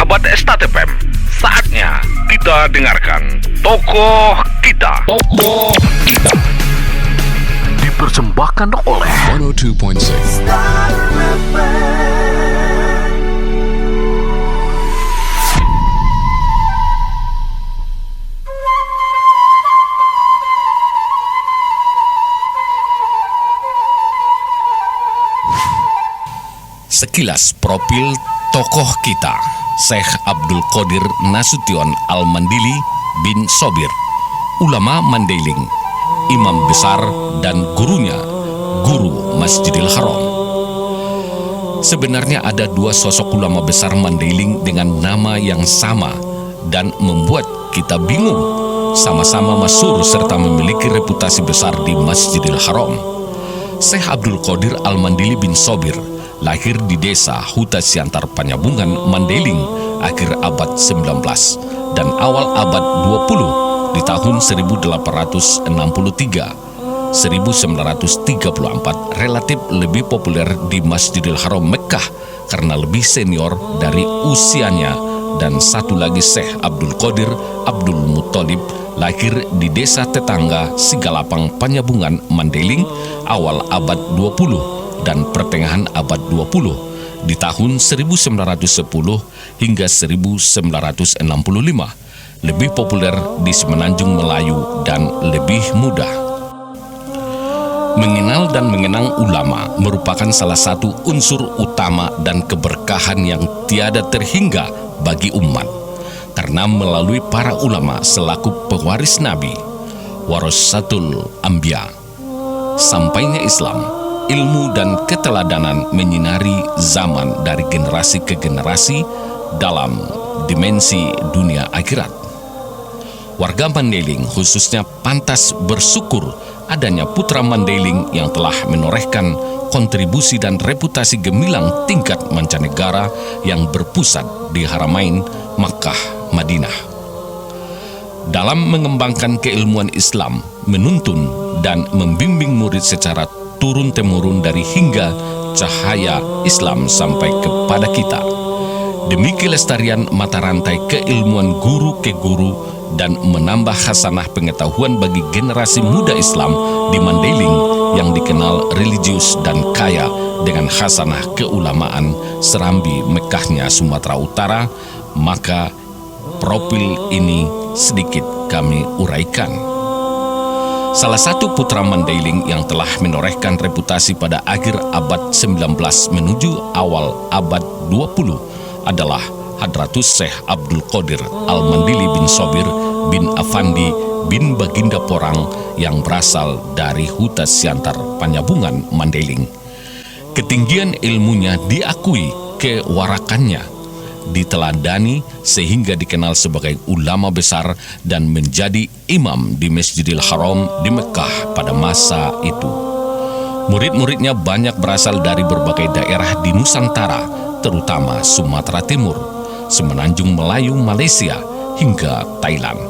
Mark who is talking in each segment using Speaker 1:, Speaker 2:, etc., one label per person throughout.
Speaker 1: Sahabat STAT.FM, saatnya kita dengarkan Tokoh Kita. Tokoh Kita dipersembahkan oleh
Speaker 2: 102.6
Speaker 3: Sekilas profil tokoh kita, Syekh Abdul Qadir Nasution Al-Mandili bin Sobir, ulama Mandailing, imam besar dan gurunya, guru Masjidil Haram. Sebenarnya ada dua sosok ulama besar Mandailing dengan nama yang sama dan membuat kita bingung. Sama-sama masyhur serta memiliki reputasi besar di Masjidil Haram. Syekh Abdul Qadir Al-Mandili bin Sobir lahir di desa Huta Siantar Panyabungan, Mandailing, akhir abad 19 dan awal abad 20 di tahun 1863. 1934 relatif lebih populer di Masjidil Haram Mekkah karena lebih senior dari usianya, dan satu lagi Syekh Abdul Qadir Abdul Muttalib lahir di desa tetangga Sigalapang Panyabungan, Mandailing, awal abad 20 dan pertengahan abad 20 di tahun 1910 hingga 1965, lebih populer di Semenanjung Melayu dan lebih mudah. Mengenal dan mengenang ulama merupakan salah satu unsur utama dan keberkahan yang tiada terhingga bagi umat, karena melalui para ulama selaku pewaris Nabi, warasatul anbiya, sampainya Islam, ilmu dan keteladanan menyinari zaman dari generasi ke generasi dalam dimensi dunia akhirat. Warga Mandailing khususnya pantas bersyukur adanya putra Mandailing yang telah menorehkan kontribusi dan reputasi gemilang tingkat mancanegara yang berpusat di Haramain, Makkah, Madinah. Dalam mengembangkan keilmuan Islam, menuntun dan membimbing murid secara turun-temurun dari hingga cahaya Islam sampai kepada kita. Demi kelestarian mata rantai keilmuan guru ke guru dan menambah hasanah pengetahuan bagi generasi muda Islam di Mandailing yang dikenal religius dan kaya dengan hasanah keulamaan serambi Mekkahnya Sumatera Utara, maka profil ini sedikit kami uraikan. Salah satu putra Mandailing yang telah menorehkan reputasi pada akhir abad 19 menuju awal abad 20 adalah Hadratus Syekh Abdul Qadir Al-Mandili bin Sobir bin Afandi bin Baginda Porang yang berasal dari Huta Siantar Panyabungan, Mandailing. Ketinggian ilmunya diakui, kewarakannya diteladani sehingga dikenal sebagai ulama besar dan menjadi imam di Masjidil Haram di Mekkah pada masa itu. Murid-muridnya banyak berasal dari berbagai daerah di Nusantara, terutama Sumatera Timur, Semenanjung Melayu, Malaysia, hingga Thailand.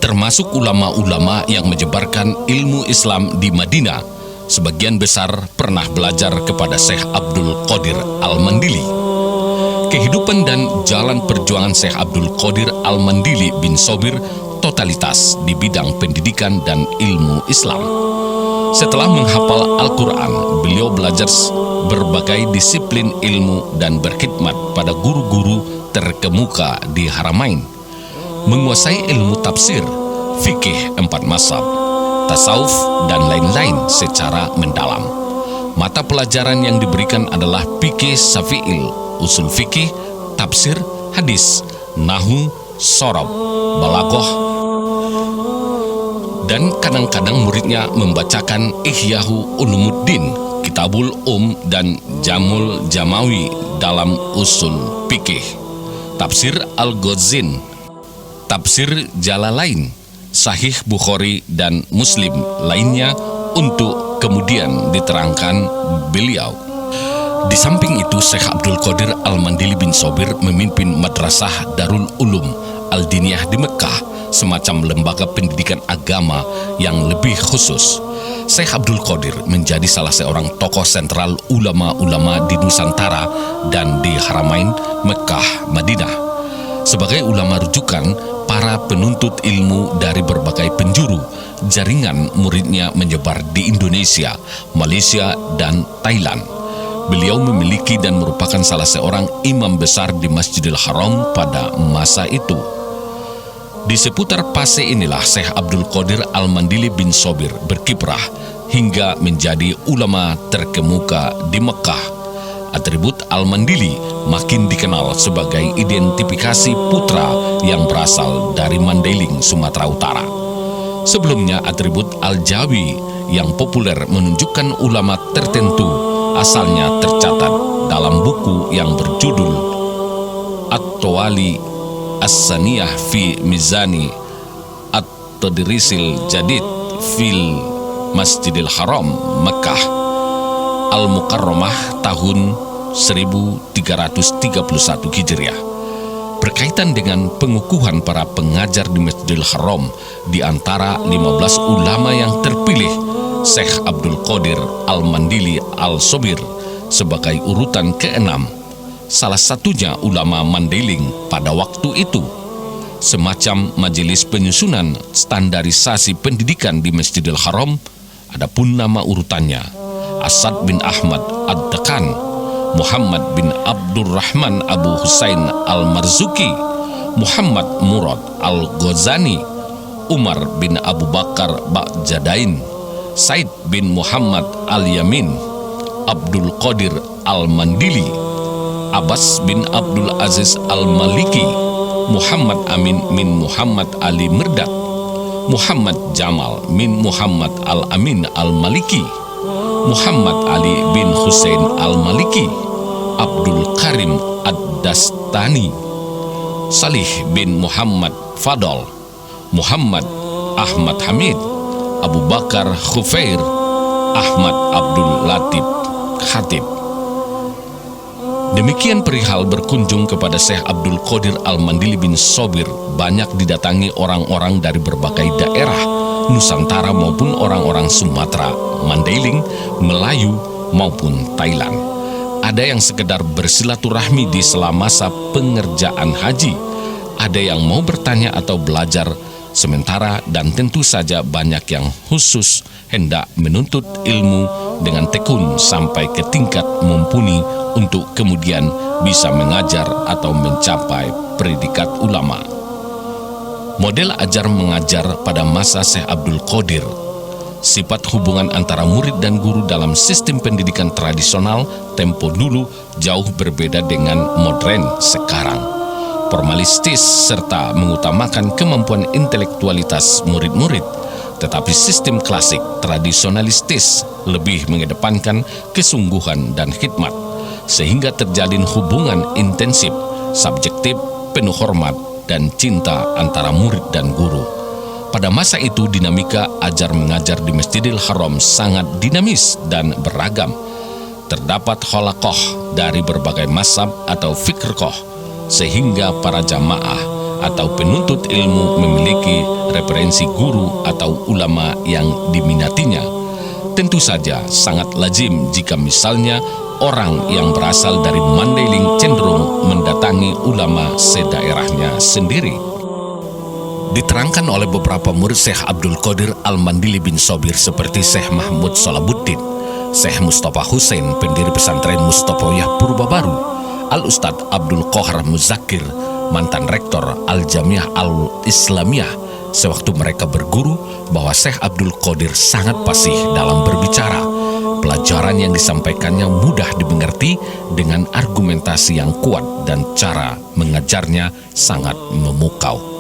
Speaker 3: Termasuk ulama-ulama yang menyebarkan ilmu Islam di Madinah, sebagian besar pernah belajar kepada Syekh Abdul Qadir Al-Mandili. Kehidupan dan jalan perjuangan Syekh Abdul Qadir Al-Mandili bin Sobir totalitas di bidang pendidikan dan ilmu Islam. Setelah menghafal Al-Quran, beliau belajar berbagai disiplin ilmu dan berkhidmat pada guru-guru terkemuka di Haramain. Menguasai ilmu tafsir, fikih 4 mazhab, tasawuf, dan lain-lain secara mendalam. Mata pelajaran yang diberikan adalah fikih syafi'il, usul fikih, tafsir, hadis, nahu, sorob, balaghah, dan kadang-kadang muridnya membacakan Ihyahu Ulumuddin, Kitabul dan Jamul Jamawi dalam usul fikih, tafsir Al-Ghazin, tafsir Jalalain, Sahih Bukhari dan Muslim lainnya untuk kemudian diterangkan beliau. Di samping itu, Syekh Abdul Qadir Al-Mandili bin Sobir memimpin Madrasah Darul Ulum Al-Diniyah di Mekkah, semacam lembaga pendidikan agama yang lebih khusus. Syekh Abdul Qadir menjadi salah seorang tokoh sentral ulama-ulama di Nusantara dan di Haramain, Mekkah, Madinah. Sebagai ulama rujukan, para penuntut ilmu dari berbagai penjuru, jaringan muridnya menyebar di Indonesia, Malaysia, dan Thailand. Beliau memiliki dan merupakan salah seorang imam besar di Masjidil Haram pada masa itu. Di seputar Pasir inilah Syekh Abdul Qadir Al-Mandili bin Sobir berkiprah hingga menjadi ulama terkemuka di Mekah. Atribut Al-Mandili makin dikenal sebagai identifikasi putra yang berasal dari Mandailing, Sumatera Utara. Sebelumnya atribut Al-Jawi yang populer menunjukkan ulama tertentu asalnya tercatat dalam buku yang berjudul At-Tawali As-Saniyah fi Mizani At-Tadrisil Jadid fil Masjidil Haram Mekah Al-Mukarramah tahun 1331 Hijriah. Berkaitan dengan pengukuhan para pengajar di Masjidil Haram, di antara 15 ulama yang terpilih, Syekh Abdul Qadir Al-Mandili Al-Sobir sebagai urutan ke-6, salah satunya ulama Mandailing pada waktu itu. Semacam majelis penyusunan standarisasi pendidikan di Masjidil Haram, adapun nama urutannya Asad bin Ahmad Ad-Dakan, Muhammad bin Abdurrahman Abu Husain Al-Marzuki, Muhammad Murad Al-Ghazani, Umar bin Abu Bakar Ba'jadain, Said bin Muhammad Al-Yamin, Abdul Qadir Al-Mandili, Abbas bin Abdul Aziz Al-Maliki, Muhammad Amin min Muhammad Ali Mirdad, Muhammad Jamal min Muhammad Al-Amin Al-Maliki, Muhammad Ali bin Hussein Al-Maliki, Abdul Karim Ad-Dastani, Salih bin Muhammad Fadol, Muhammad Ahmad Hamid, Abu Bakar Khufair, Ahmad Abdul Latif Khatib. Demikian perihal berkunjung kepada Syekh Abdul Qadir Al-Mandili bin Sobir banyak didatangi orang-orang dari berbagai daerah Nusantara maupun orang-orang Sumatera, Mandailing, Melayu maupun Thailand. Ada yang sekedar bersilaturahmi di selama masa pengerjaan haji, ada yang mau bertanya atau belajar sementara, dan tentu saja banyak yang khusus hendak menuntut ilmu dengan tekun sampai ke tingkat mumpuni untuk kemudian bisa mengajar atau mencapai predikat ulama. Model ajar mengajar pada masa Syekh Abdul Qadir, sifat hubungan antara murid dan guru dalam sistem pendidikan tradisional tempo dulu jauh berbeda dengan modern sekarang. Formalistis serta mengutamakan kemampuan intelektualitas murid-murid, tetapi sistem klasik tradisionalistis lebih mengedepankan kesungguhan dan khidmat, sehingga terjalin hubungan intensif, subjektif, penuh hormat dan cinta antara murid dan guru. Pada masa itu dinamika ajar mengajar di Masjidil Haram sangat dinamis dan beragam. Terdapat halakoh dari berbagai mazhab atau fiqh, sehingga para jamaah atau penuntut ilmu memiliki referensi guru atau ulama yang diminatinya. Tentu saja sangat lazim jika misalnya orang yang berasal dari Mandailing cenderung mendatangi ulama sedaerahnya sendiri. Diterangkan oleh beberapa murid Syekh Abdul Qadir Al-Mandili bin Sobir seperti Syekh Mahmud Salabuddin, Syekh Mustafa Hussein pendiri pesantren Mustafawiyah Purbabaru, Al-Ustadz Abdul Qahar Muzakir, mantan rektor Al-Jamiah Al-Islamiyah, sewaktu mereka berguru bahwa Syekh Abdul Qadir sangat fasih dalam berbicara. Pelajaran yang disampaikannya mudah dimengerti dengan argumentasi yang kuat dan cara mengajarnya sangat memukau.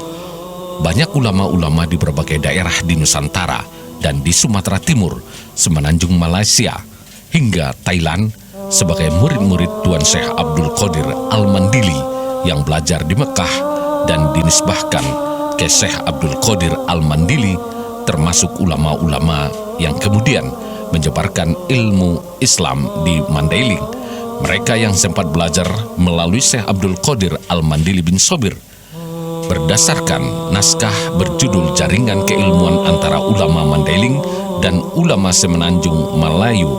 Speaker 3: Banyak ulama-ulama di berbagai daerah di Nusantara dan di Sumatera Timur, Semenanjung Malaysia, hingga Thailand sebagai murid-murid Tuan Syekh Abdul Qadir Al-Mandili yang belajar di Mekah dan dinisbahkan ke Syekh Abdul Qadir Al-Mandili, termasuk ulama-ulama yang kemudian menyebarkan ilmu Islam di Mandailing. Mereka yang sempat belajar melalui Syekh Abdul Qadir Al-Mandili bin Sobir berdasarkan naskah berjudul Jaringan Keilmuan Antara Ulama Mandailing dan Ulama Semenanjung Melayu.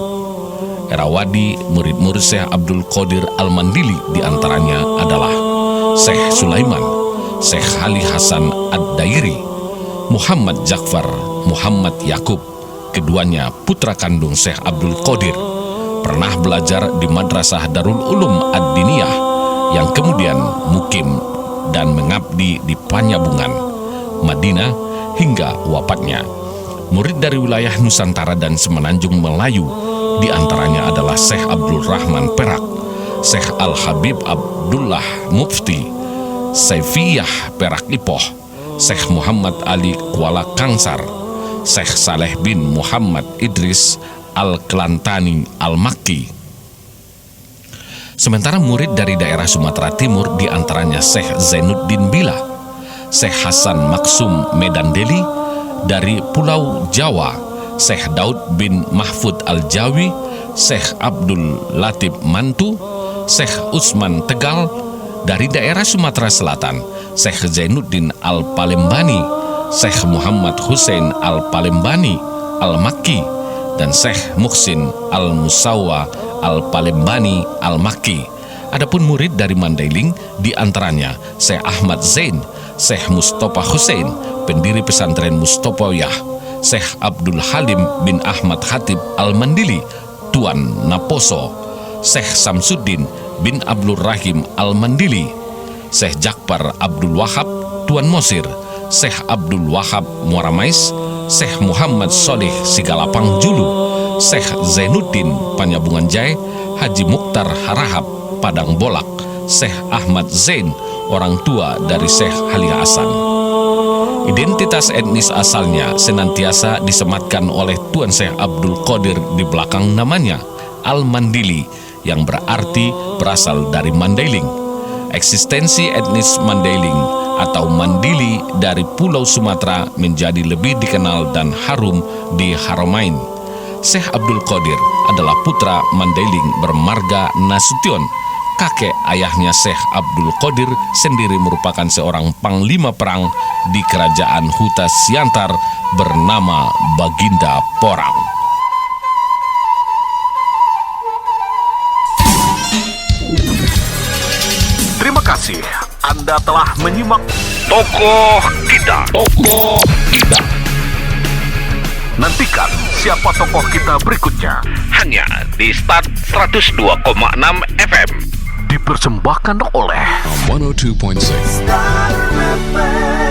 Speaker 3: Erawadi murid-murid Syekh Abdul Qadir Al-Mandili diantaranya adalah Syekh Sulaiman, Syekh Ali Hasan Ad-Dairi, Muhammad Ja'far, Muhammad Yakub, keduanya putra kandung Syekh Abdul Qadir, pernah belajar di Madrasah Darul Ulum Ad-Diniyah yang kemudian mukim dan mengabdi di Panyabungan, Madinah hingga wafatnya. Murid dari wilayah Nusantara dan Semenanjung Melayu diantaranya adalah Syekh Abdul Rahman Perak, Syekh Al-Habib Abdullah Mufti, Saifiyah Perak Ipoh, Syekh Muhammad Ali Kuala Kangsar, Syekh Saleh bin Muhammad Idris Al-Kelantani Al-Makki. Sementara murid dari daerah Sumatera Timur diantaranya Syekh Zainuddin Bila, Syekh Hasan Maksum Medan Deli, dari Pulau Jawa Syekh Daud bin Mahfud Al-Jawi, Syekh Abdul Latif Mantu, Syekh Usman Tegal, dari daerah Sumatera Selatan Syekh Zainuddin Al-Palembani, Syekh Muhammad Hussein Al-Palembani Al-Makki, dan Syekh Muhsin Al-Musawa Al-Palembani Al-Makki. Adapun murid dari Mandailing diantaranya Syekh Ahmad Zain, Syekh Mustafa Hussein, pendiri pesantren Mustofawiyah, Syekh Abdul Halim bin Ahmad Hatib Al-Mandili, Tuan Naposo, Syekh Samsuddin bin Abdul Rahim Al-Mandili, Syekh Jakbar Abdul Wahab, Tuan Mosir, Syekh Abdul Wahab Muaramais, Syekh Muhammad Solih Sigalapang Julu, Syekh Zainuddin Panyabungan Jai, Haji Mukhtar Harahap Padang Bolak, Syekh Ahmad Zain, orang tua dari Syekh Ali Hasan. Identitas etnis asalnya senantiasa disematkan oleh Tuan Syekh Abdul Qadir di belakang namanya, Al-Mandili, yang berarti berasal dari Mandailing. Eksistensi etnis Mandailing atau Mandili dari Pulau Sumatera menjadi lebih dikenal dan harum di Haramain. Syekh Abdul Qadir adalah putra Mandailing bermarga Nasution. Kakek ayahnya Syekh Abdul Qadir sendiri merupakan seorang panglima perang di kerajaan Huta Siantar bernama Baginda Porang.
Speaker 1: Terima kasih Anda telah menyimak Tokoh Kita. Tokoh Kita. Nantikan siapa tokoh kita berikutnya hanya di Start 102,6 FM. Dipersembahkan oleh
Speaker 2: 102.6
Speaker 4: Star FM.